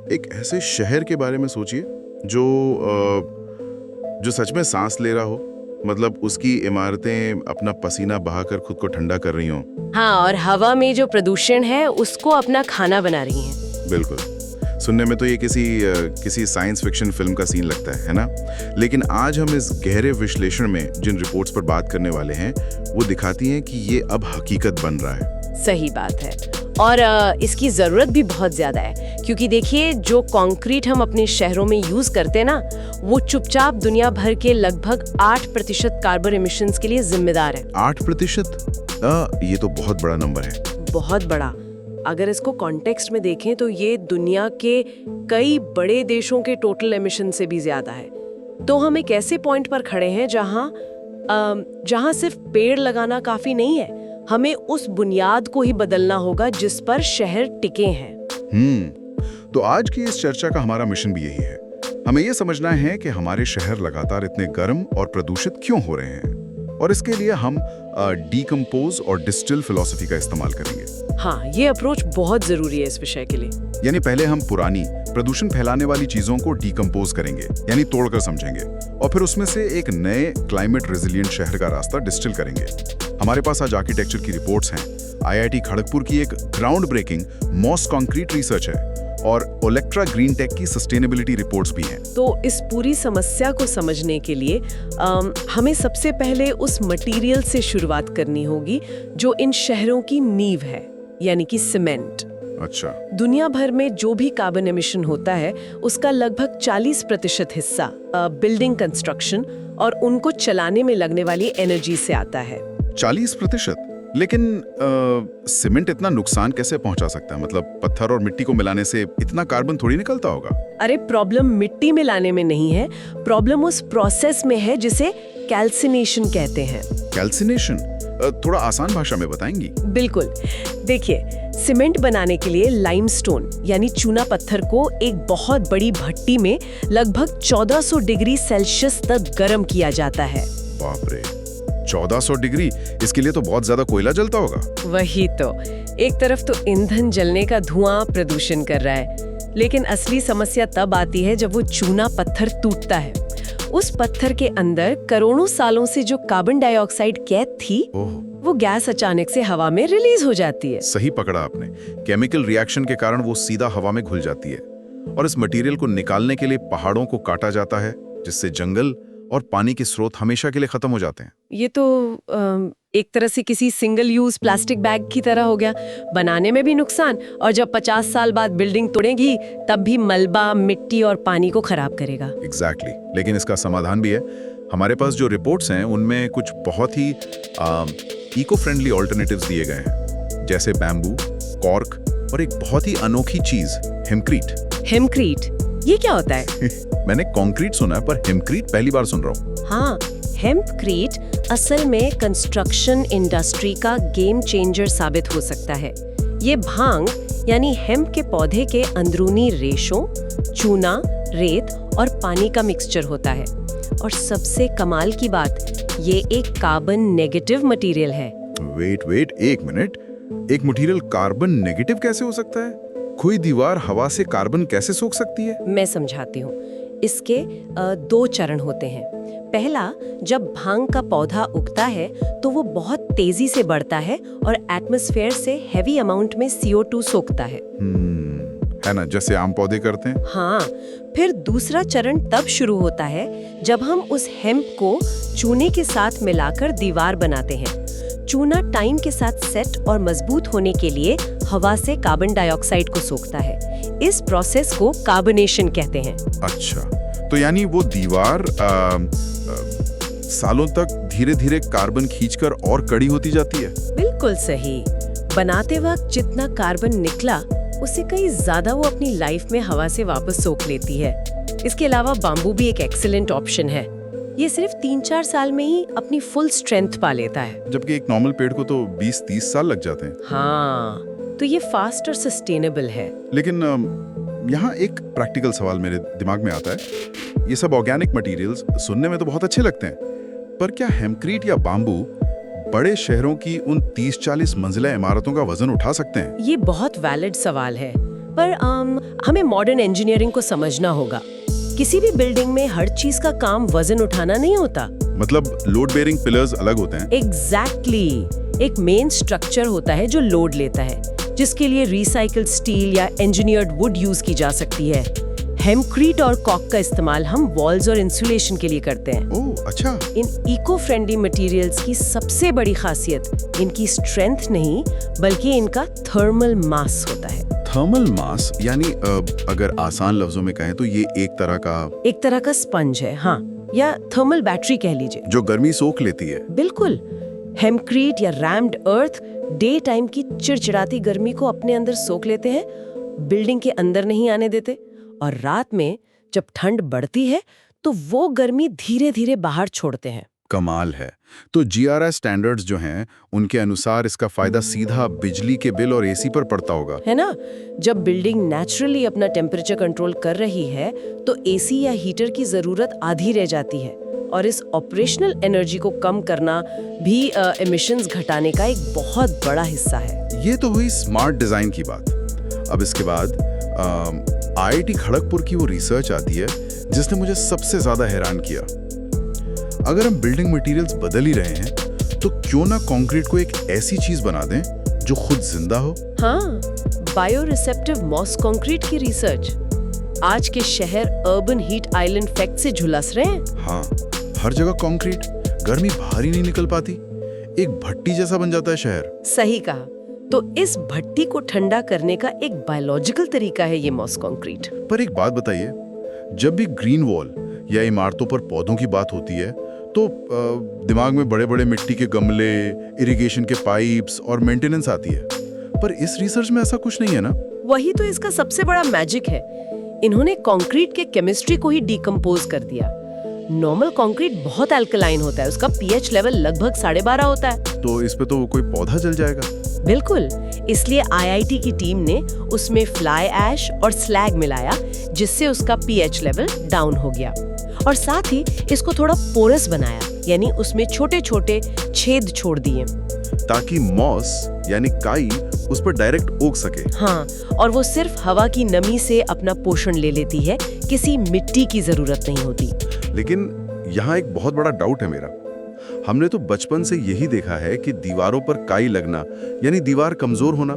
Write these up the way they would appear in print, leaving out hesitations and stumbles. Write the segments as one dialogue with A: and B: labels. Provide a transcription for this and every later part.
A: एक ऐसे शहर के बारे में सोचिए जो सच में सांस ले रहा हो, मतलब उसकी इमारतें अपना पसीना बहाकर खुद को ठंडा कर रही हों।
B: हाँ, और हवा में जो प्रदूषण है उसको अपना खाना बना रही हैं।
A: बिल्कुल, सुनने में तो ये किसी साइंस फिक्शन फिल्म का सीन लगता है ना? लेकिन आज हम इस गहरे विश्लेषण में जिन रिपोर्ट्स पर बात करने वाले हैं वो दिखाती हैं कि ये अब हकीकत बन रहा है।
B: सही बात है, और इसकी ज़रूरत भी बहुत ज़्यादा है, क्योंकि देखिए जो कंक्रीट हम अपने शहरों में यूज़ करते हैं ना, वो चुपचाप दुनिया भर के लगभग 8% कार्बन एमिशंस के लिए जिम्मेदार है।
A: 8%? ये तो बहुत बड़ा नंबर है।
B: बहुत बड़ा। अगर इसको कॉन्टेक्स्ट में देखें तो ये दुनिया के कई बड़े देशों के टोटल एमिशन से भी ज़्यादा है। तो हम एक ऐसे पॉइंट पर खड़े हैं जहाँ सिर्फ पेड़ लगाना काफ़ी नहीं है, हमें उस बुनियाद को ही बदलना होगा जिस पर शहर टिके हैं।
A: तो आज की इस चर्चा का हमारा मिशन भी यही है। हमें ये समझना है कि हमारे शहर लगातार इतने गर्म और प्रदूषित क्यों हो रहे हैं, और इसके लिए हम डीकम्पोज और डिस्टिल फिलॉसफी का इस्तेमाल करेंगे।
B: हाँ, ये अप्रोच बहुत जरूरी है इस विषय के लिए।
A: यानी पहले हम पुरानी प्रदूषण फैलाने वाली चीजों को डीकम्पोज करेंगे, यानी तोड़कर समझेंगे, और फिर उसमें से एक नए क्लाइमेट रेजिलिएंट शहर का रास्ता डिस्टिल करेंगे। हमारे पास आज आर्किटेक्चर की रिपोर्ट्स हैं, IIT खड़गपुर की एक ground breaking moss concrete research है, और ओलेक्ट्रा ग्रीन टेक की सस्टेनेबिलिटी रिपोर्ट्स भी हैं।
B: तो इस पूरी समस्या को समझने के लिए हमें सबसे पहले उस मटेरियल से शुरुआत करनी होगी जो इन शहरों की नींव है, यानी कि सीमेंट।
A: अच्छा।
B: दुनिया भर में जो भी कार्बन एमिशन होता है उसका लगभग 40% हिस्सा बिल्डिंग कंस्ट्रक्शन और उनको चलाने में लगने वाली एनर्जी से आता है।
A: 40%? लेकिन सीमेंट इतना नुकसान कैसे पहुंचा सकता है? मतलब पत्थर और मिट्टी को मिलाने से इतना कार्बन थोड़ी निकलता होगा।
B: अरे प्रॉब्लम मिट्टी मिलाने में नहीं है, प्रॉब्लम उस प्रोसेस में है जिसे कैल्सिनेशन कहते हैं।
A: कैल्सिनेशन? थोड़ा आसान भाषा में बताएंगी?
B: बिल्कुल, देखिए सीमेंट बनाने के लिए लाइमस्टोन यानी चूना पत्थर को एक बहुत बड़ी भट्टी में लगभग 1400 डिग्री सेल्सियस तक गर्म किया जाता है।
A: बाप रे, 1400 डिग्री! इसके लिए तो बहुत ज्यादा कोयला जलता होगा।
B: वही तो, एक तरफ तो ईंधन जलने का धुआं प्रदूषण कर रहा है, लेकिन असली समस्या तब आती है जब वो चूना पत्थर टूटता है। उस पत्थर के अंदर करोड़ों सालों से जो कार्बन डाइऑक्साइड कैद थी, वो गैस अचानक से हवा में रिलीज हो जाती है।
A: सही पकड़ा आपने। केमिकल रिएक्शन के कारण वो सीधा हवा में घुल जाती है, और इस मटेरियल को निकालने के लिए पहाड़ों को काटा जाता है, जिससे जंगल और पानी के स्रोत हमेशा के लिए खत्म हो जाते हैं।
B: ये तो एक तरह से किसी सिंगल यूज प्लास्टिक बैग की तरह हो गया, बनाने में भी नुकसान, और जब 50 साल बाद बिल्डिंग तोड़ेगी तब भी मलबा, मिट्टी और पानी को खराब करेगा।
A: एग्जैक्टली। लेकिन इसका समाधान भी है। हमारे पास जो रिपोर्ट्स हैं उनमें कुछ बहुत ही इको फ्रेंडली ऑल्टरनेटिव्स दिए गए हैं, जैसे बैम्बू, कॉर्क और एक बहुत ही अनोखी चीज, हिमक्रीट।
B: हिमक्रीट? ये क्या होता है?
A: मैंने कंक्रीट सुना है, पर हिमक्रीट पहली बार सुन रहा हूँ।
B: हाँ, हेम्पक्रीट असल में कंस्ट्रक्शन इंडस्ट्री का गेम चेंजर साबित हो सकता है। ये भांग यानी हेम्प के पौधे के अंदरूनी रेशों, चूना, रेत और पानी का मिक्सचर होता है, और सबसे कमाल की बात, ये एक कार्बन नेगेटिव मटेरियल है।
A: वेट, एक मिनट। एक मटेरियल कार्बन नेगेटिव कैसे हो सकता है? कोई दीवार हवा से कार्बन कैसे सोख सकती है?
B: मैं समझाती हूँ। इसके 2 चरण होते हैं। पहला, जब भांग का पौधा उगता है तो वो बहुत तेजी से बढ़ता है और एटमॉस्फेयर से हेवी अमाउंट में CO2 सोखता है।
A: है ना, जैसे आम पौधे करते हैं।
B: हाँ, फिर दूसरा चरण तब शुरू होता है जब हम उस हेम्प को चूने के साथ मिलाकर दीवार बनाते हैं। चूना टाइम के साथ सेट और मजबूत होने के लिए हवा से कार्बन डाइऑक्साइड को सोखता है। इस प्रोसेस को कार्बनेशन कहते हैं।
A: अच्छा, तो यानी वो दीवार सालों तक धीरे धीरे कार्बन खींचकर और कड़ी होती जाती है।
B: बिल्कुल सही। बनाते वक्त जितना कार्बन निकला, उससे कई ज्यादा वो अपनी लाइफ में हवा से वापस सोख लेती है। इसके अलावा बाम्बू भी एक एक्सीलेंट ऑप्शन है। ये सिर्फ 3-4 साल में ही अपनी फुल स्ट्रेंथ पा लेता है,
A: जबकि एक नॉर्मल पेड़ को तो 20-30 साल लग जाते हैं।
B: हाँ, तो ये फास्ट और सस्टेनेबल है।
A: लेकिन यहाँ एक प्रैक्टिकल सवाल मेरे दिमाग में आता है। ये सब ऑर्गेनिक मटेरियल्स सुनने में तो बहुत अच्छे लगते हैं, पर क्या हेम्पक्रीट या बाम्बू बड़े शहरों की उन 30-40 मंजिला इमारतों का वजन उठा सकते हैं?
B: ये बहुत वैलिड सवाल है, पर हमें मॉडर्न इंजीनियरिंग को समझना होगा। किसी भी बिल्डिंग में हर चीज का काम वजन उठाना नहीं होता।
A: मतलब लोड बेयरिंग पिलर्स अलग होते हैं।
B: एग्जैक्टली एक मेन स्ट्रक्चर होता है जो लोड लेता है, जिसके लिए रिसाइकल्ड स्टील या इंजीनियर्ड वुड यूज की जा सकती है। हेमक्रीट और कॉक का इस्तेमाल हम वॉल्स और इंसुलेशन के लिए करते हैं।
A: ओह अच्छा।
B: इन इको फ्रेंडली मटेरियल्स की सबसे बड़ी खासियत इनकी स्ट्रेंथ नहीं बल्कि इनका थर्मल मास होता है।
A: थर्मल मास यानी अगर आसान लफ्जों में कहें तो ये एक तरह का
B: स्पंज है, हाँ, या थर्मल बैटरी कह लीजिए,
A: जो गर्मी सोख लेती है।
B: बिल्कुल। हेमक्रीट या रैम्ड अर्थ डे टाइम की चिड़चिड़ाती गर्मी को अपने अंदर सोख लेते हैं, बिल्डिंग के अंदर नहीं आने देते, और रात में जब ठंड बढ़ती है तो वो गर्मी धीरे धीरे बाहर छोड़ते हैं।
A: कमाल है। तो GRI स्टैंडर्ड्स जो हैं उनके अनुसार इसका फायदा सीधा बिजली के बिल और AC पर पड़ता होगा,
B: है ना। जब बिल्डिंग नेचुरली अपना टेम्परेचर कंट्रोल कर रही है तो AC या हीटर की जरूरत आधी रह जाती है, और इस ऑपरेशनल एनर्जी को कम करना भी एमिशंस घटाने का एक बहुत बड़ा हिस्सा है।
A: ये तो हुई स्मार्ट डिजाइन की बात। अब इसके बाद IIT खड़गपुर की वो रिसर्च आती है जिसने मुझे सबसे ज्यादा हैरान किया। अगर हम बिल्डिंग मटेरियल्स बदल ही रहे हैं तो क्यों ना कंक्रीट को एक ऐसी चीज बना दें जो खुद जिंदा हो।
B: हाँ, बायोरिसेप्टिव मॉस कंक्रीट की रिसर्च। आज के शहर अर्बन हीट आइलैंड इफेक्ट से झुलस रहे हैं।
A: हाँ, हर जगह कंक्रीट, गर्मी बाहर ही नहीं निकल पाती, एक भट्टी जैसा बन जाता है शहर।
B: सही कहा। तो इस भट्टी को ठंडा करने का एक बायोलॉजिकल तरीका है ये मॉस कंक्रीट।
A: पर एक बात बताइए, जब भी ग्रीन वॉल या इमारतों पर पौधों की बात होती है तो दिमाग में बड़े बड़े मिट्टी के गमले, इरिगेशन के पाइप्स और मेंटेनेंस आती है, पर इस रिसर्च में ऐसा कुछ नहीं है ना।
B: वही तो इसका सबसे बड़ा मैजिक है। इन्होंने कंक्रीट के केमिस्ट्री को ही डिकम्पोज कर दिया। नॉर्मल कंक्रीट बहुत अल्कलाइन होता है, उसका pH लेवल लगभग 12.5 होता है।
A: तो इस पे तो कोई पौधा जल जाएगा।
B: बिल्कुल, इसलिए IIT की टीम ने उसमें फ्लाई ऐश और स्लैग मिलाया, जिससे उसका pH लेवल डाउन हो गया, और साथ ही इसको थोड़ा पोरस बनाया, यानी उसमें छोटे छोटे छेद छोड़ दिए
A: ताकि मॉस यानी काई उस पर डायरेक्ट उग सके।
B: हाँ, और वो सिर्फ हवा की नमी से अपना पोषण ले लेती है, किसी मिट्टी की जरूरत नहीं होती।
A: लेकिन यहाँ एक बहुत बड़ा डाउट है मेरा। हमने तो बचपन से यही देखा है कि दीवारों पर काई लगना यानी दीवार कमजोर होना।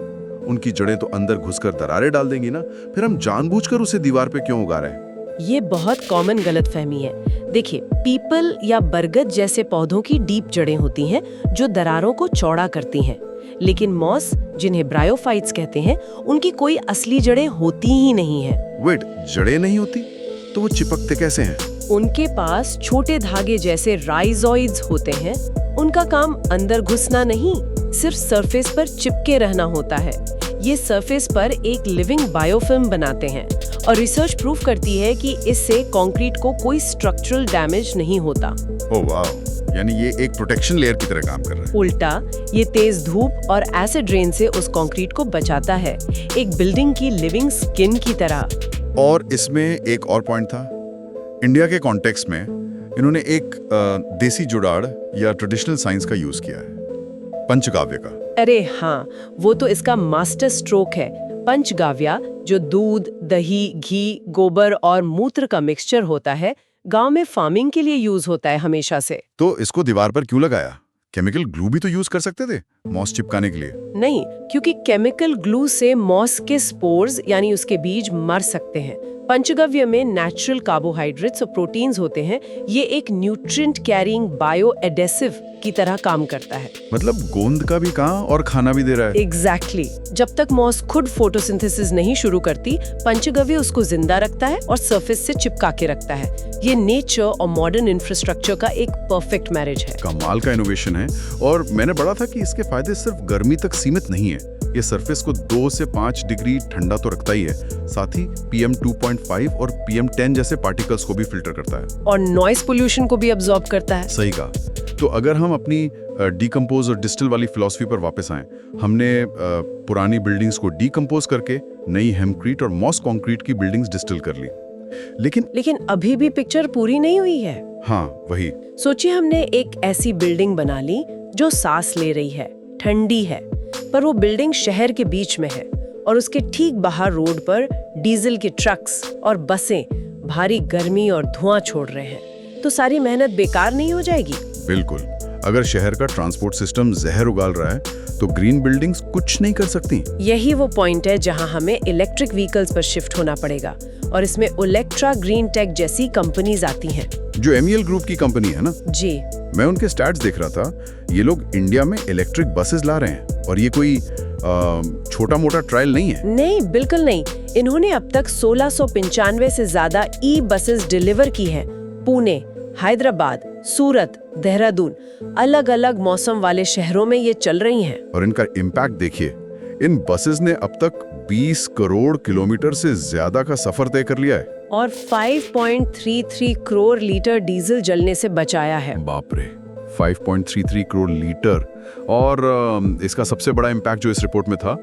A: उनकी जड़ें तो अंदर घुसकर दरारें डाल देंगी ना, फिर हम जानबूझकर उसे दीवार पे क्यों उगा रहे हैं?
B: ये बहुत कॉमन गलतफहमी है। देखिए, पीपल या बरगद जैसे पौधों की डीप जड़ें होती हैं जो दरारों को चौड़ा करती हैं, लेकिन मॉस, जिन्हें ब्रायोफाइट्स कहते हैं, उनकी कोई असली जड़ें होती ही नहीं है।
A: वेट, जड़ें नहीं होती तो वो चिपकते कैसे हैं?
B: उनके पास छोटे धागे जैसे राइजोइड्स होते हैं। उनका काम अंदर घुसना नहीं, सिर्फ सरफेस पर चिपके रहना होता है। ये सरफेस पर एक लिविंग बायोफिल्म बनाते हैं, और रिसर्च प्रूव करती है कि इससे कंक्रीट को कोई स्ट्रक्चरल डैमेज नहीं होता।
A: ओह वाह, यानी ये एक प्रोटेक्शन लेयर की तरह काम कर रहा है।
B: उल्टा, ये तेज धूप और एसिड रेन से उस कंक्रीट को बचाता है, एक बिल्डिंग की लिविंग स्किन की तरह।
A: और इसमें एक और पॉइंट था। इंडिया के कॉन्टेक्स्ट में इन्होंने एक देसी जुगाड़ या ट्रेडिशनल साइंस का यूज किया है, पंचगाव्य का।
B: अरे हाँ, वो तो इसका मास्टर स्ट्रोक है। पंचगाव्या, जो दूध, दही, घी, गोबर और मूत्र का मिक्सचर होता है, गांव में फार्मिंग के लिए यूज होता है हमेशा से।
A: तो इसको दीवार पर क्यों लगाया? केमिकल ग्लू भी तो यूज कर सकते थे मॉस चिपकाने के लिए।
B: नहीं, क्योंकि केमिकल ग्लू से मॉस के स्पोर्स यानी उसके बीज मर सकते हैं। पंचगव्य में नेचुरल कार्बोहाइड्रेट्स और प्रोटीन्स होते हैं। ये एक न्यूट्रिएंट कैरिंग बायो एडेसिव की तरह काम करता है।
A: मतलब गोंद का भी काम और खाना भी दे रहा है।
B: एग्जैक्टली। जब तक मॉस खुद फोटोसिंथेसिस नहीं शुरू करती, पंचगव्य उसको जिंदा रखता है और सरफेस से चिपका के रखता है। ये नेचर और मॉडर्न इंफ्रास्ट्रक्चर का एक परफेक्ट मैरिज है।
A: कमाल का इनोवेशन है। और मैंने पढ़ा था कि इसके फायदे सिर्फ गर्मी तक सीमित नहीं है, ये सरफेस को 2 से 5 डिग्री ठंडा तो रखता ही है, साथ ही PM 2.5 और PM 10 जैसे पार्टिकल्स को भी फिल्टर करता है
B: और नॉइस पोल्यूशन को भी अब्सॉर्ब करता है।
A: सही कहा। तो अगर हम अपनी डीकम्पोज और डिस्टिल वाली फिलॉसफी पर वापस आएं, हमने पुरानी बिल्डिंग्स को डीकम्पोज करके नई हेमक्रीट और मॉस कंक्रीट की बिल्डिंग्स डिस्टिल कर ली, लेकिन
B: अभी भी पिक्चर पूरी नहीं हुई है।
A: हाँ, वही
B: सोचिए, हमने एक ऐसी बिल्डिंग बना ली जो सांस ले रही है, ठंडी है, पर वो बिल्डिंग शहर के बीच में है, और उसके ठीक बाहर रोड पर डीजल के ट्रक्स और बसें भारी गर्मी और धुआं छोड़ रहे हैं, तो सारी मेहनत बेकार नहीं हो जाएगी?
A: बिल्कुल। अगर शहर का ट्रांसपोर्ट सिस्टम जहर उगाल रहा है तो ग्रीन बिल्डिंग्स कुछ नहीं कर सकती।
B: यही वो पॉइंट है जहां हमें इलेक्ट्रिक व्हीकल्स पर शिफ्ट होना पड़ेगा, और इसमें ओलेक्ट्रा ग्रीन टेक जैसी कंपनीज आती हैं।
A: जो MEL ग्रुप की कंपनी है ना?
B: जी।
A: मैं उनके स्टैट्स देख रहा था। ये लोग इंडिया में इलेक्ट्रिक बसेस ला रहे हैं, और ये कोई छोटा मोटा ट्रायल नहीं है।
B: नहीं, बिल्कुल नहीं। इन्होंने अब तक 1695 से ज्यादा ई बसेस डिलीवर की हैं। पुणे, हैदराबाद, सूरत, देहरादून, अलग अलग मौसम वाले शहरों में ये चल रही हैं।
A: और इनका इम्पैक्ट देखिए, इन बसेस ने अब तक 20 करोड़ किलोमीटर से ज्यादा का सफर तय कर लिया है
B: और 5.33 करोड़ लीटर डीजल जलने से बचाया है।
A: बाप रे, 5.33 करोड़ लीटर। और इसका सबसे बड़ा इम्पैक्ट जो इस रिपोर्ट में था,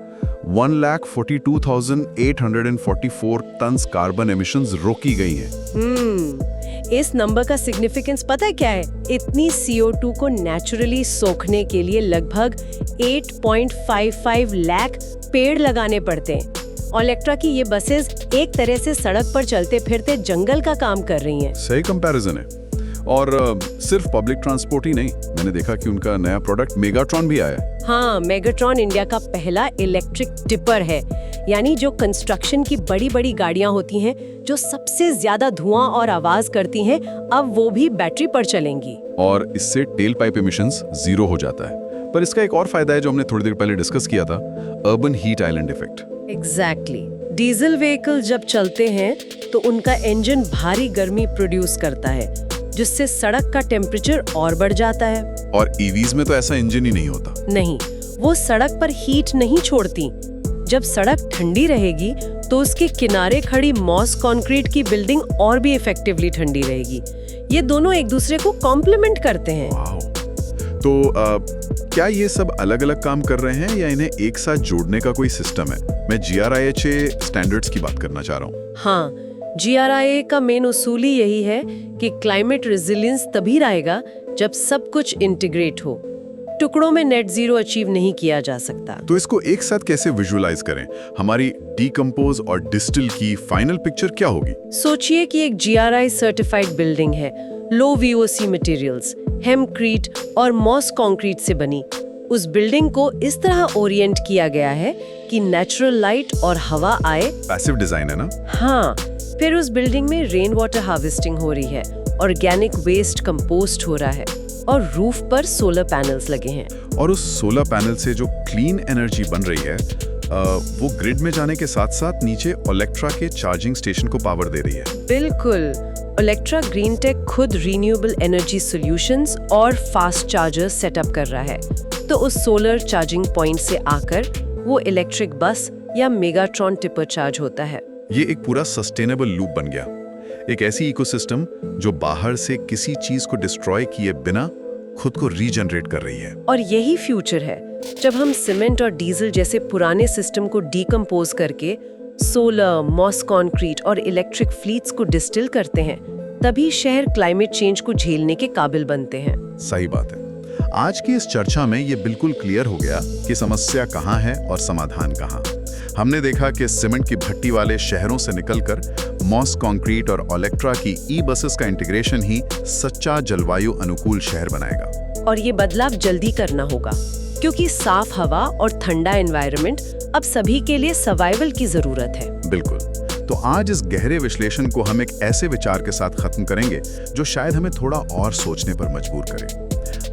A: 1,42,844 टन कार्बन एमिशंस रोकी गई हैं।
B: इस नंबर का सिग्निफिकेंस पता है क्या है? इतनी CO2 को नेचुरली सोखने के लिए लगभग 8.55 लाख पेड़ लगाने पड़ते हैं। ओलेक्ट्रा की ये बसेस एक तरह से सड़क पर चलते फिरते जंगल का काम कर रही हैं।
A: सही कंपैरिजन है। और सिर्फ पब्लिक ट्रांसपोर्ट ही नहीं, मैंने देखा कि उनका नया प्रोडक्ट मेगाट्रॉन भी आया है।
B: हाँ, मेगाट्रॉन इंडिया का पहला इलेक्ट्रिक टिपर है, यानी जो कंस्ट्रक्शन की बड़ी बड़ी गाड़ियां होती हैं जो सबसे ज्यादा धुआं और आवाज करती हैं, अब वो भी बैटरी पर चलेंगी।
A: और इससे टेल पाइप एमिशंस 0 हो जाता है। पर इसका एक और फायदा है जो हमने थोड़ी देर पहले डिस्कस किया था, urban heat island effect.
B: Exactly. Diesel vehicle जब चलते हैं तो उनका इंजन भारी गर्मी प्रोड्यूस करता है, जिससे सड़क का टेम्परेचर और बढ़ जाता है।
A: और EVs में तो ऐसा इंजन ही नहीं होता।
B: नहीं, वो सड़क पर हीट नहीं छोड़ती। जब सड़क ठंडी रहेगी तो उसके किनारे खड़ी मॉस कंक्रीट की बिल्डिंग और भी इफेक्टिवली ठंडी रहेगी। ये दोनों एक दूसरे को कॉम्प्लीमेंट करते हैं।
A: वाओ। तो क्या ये सब अलग अलग काम कर रहे हैं या इन्हें एक साथ जोड़ने का कोई सिस्टम है? मैं GRIHA स्टैंडर्ड्स की बात करना चाह रहा हूँ।
B: हाँ, GRIHA का मेन उसूल ही यही है कि क्लाइमेट रेजिलियंस तभी रहेगा जब सब कुछ इंटीग्रेट हो। टुकड़ों में नेट जीरो अचीव नहीं किया जा सकता।
A: तो इसको एक साथ कैसे विजुअलाइज करें? हमारी डीकंपोज और डिस्टिल की फाइनल पिक्चर क्या होगी?
B: सोचिए कि एक GRI सर्टिफाइड बिल्डिंग है, लो VOC मटेरियल्स, हेमक्रीट और मॉस कंक्रीट से बनी। उस बिल्डिंग को इस तरह ओरिएंट किया गया है कि नेचुरल लाइट और हवा आए।
A: पैसिव डिजाइन है ना?
B: हाँ, फिर उस बिल्डिंग में रेन वाटर हार्वेस्टिंग हो रही है, ऑर्गेनिक वेस्ट कंपोस्ट हो रहा है, और रूफ पर सोलर पैनल्स लगे हैं। और
A: उस सोलर पैनल से जो क्लीन एनर्जी बन रही है वो ग्रिड में जाने के साथ साथ नीचे ओलेक्ट्रा के चार्जिंग स्टेशन को पावर दे रही है।
B: बिल्कुल। ओलेक्ट्रा ग्रीन टेक खुद रिन्यूएबल एनर्जी सॉल्यूशंस और फास्ट चार्जर्स सेटअप कर रहा है, तो उस सोलर चार्जिंग पॉइंट से आकर वो इलेक्ट्रिक बस या मेगाट्रॉन टिपर चार्ज होता है।
A: ये एक पूरा सस्टेनेबल लूप बन गया, एक ऐसी इकोसिस्टम जो बाहर से किसी चीज को डिस्ट्रॉय किए बिना खुद को रीजनरेट कर रही है।
B: और यही फ्यूचर है। जब हम सीमेंट और डीजल जैसे पुराने सिस्टम को डीकंपोज करके सोलर, मॉस कंक्रीट और इलेक्ट्रिक फ्लीट्स को डिस्टिल करते हैं, तभी शहर क्लाइमेट चेंज को झेलने के काबिल बनते हैं।
A: सही बात है। आज की इस चर्चा में ये बिल्कुल क्लियर हो गया कि समस्या कहाँ है और समाधान कहाँ। हमने देखा कि सीमेंट की भट्टी वाले शहरों से निकलकर मॉस कंक्रीट और ओलेक्ट्रा की ई-बसेस का इंटीग्रेशन ही सच्चा जलवायु अनुकूल शहर बनाएगा।
B: और ये बदलाव जल्दी करना होगा, क्योंकि साफ हवा और ठंडा एनवायरनमेंट अब सभी के लिए सर्वाइवल की जरूरत है।
A: बिल्कुल। तो आज इस गहरे विश्लेषण को हम एक ऐसे विचार के साथ खत्म करेंगे जो शायद हमें थोड़ा और सोचने पर मजबूर करे।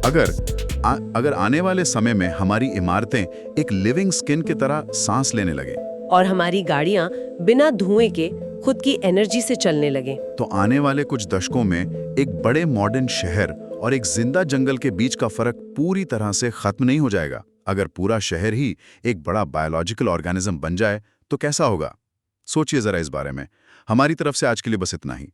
A: अगर आने वाले समय में हमारी इमारतें एक लिविंग स्किन की तरह सांस लेने लगे
B: और हमारी गाड़ियां बिना धुएं के खुद की एनर्जी से चलने लगे,
A: तो आने वाले कुछ दशकों में एक बड़े मॉडर्न शहर और एक जिंदा जंगल के बीच का फर्क पूरी तरह से खत्म नहीं हो जाएगा। अगर पूरा शहर ही एक बड़ा बायोलॉजिकल ऑर्गेनिज्म बन जाए तो कैसा होगा? सोचिए जरा इस बारे में। हमारी तरफ से आज के लिए बस इतना ही।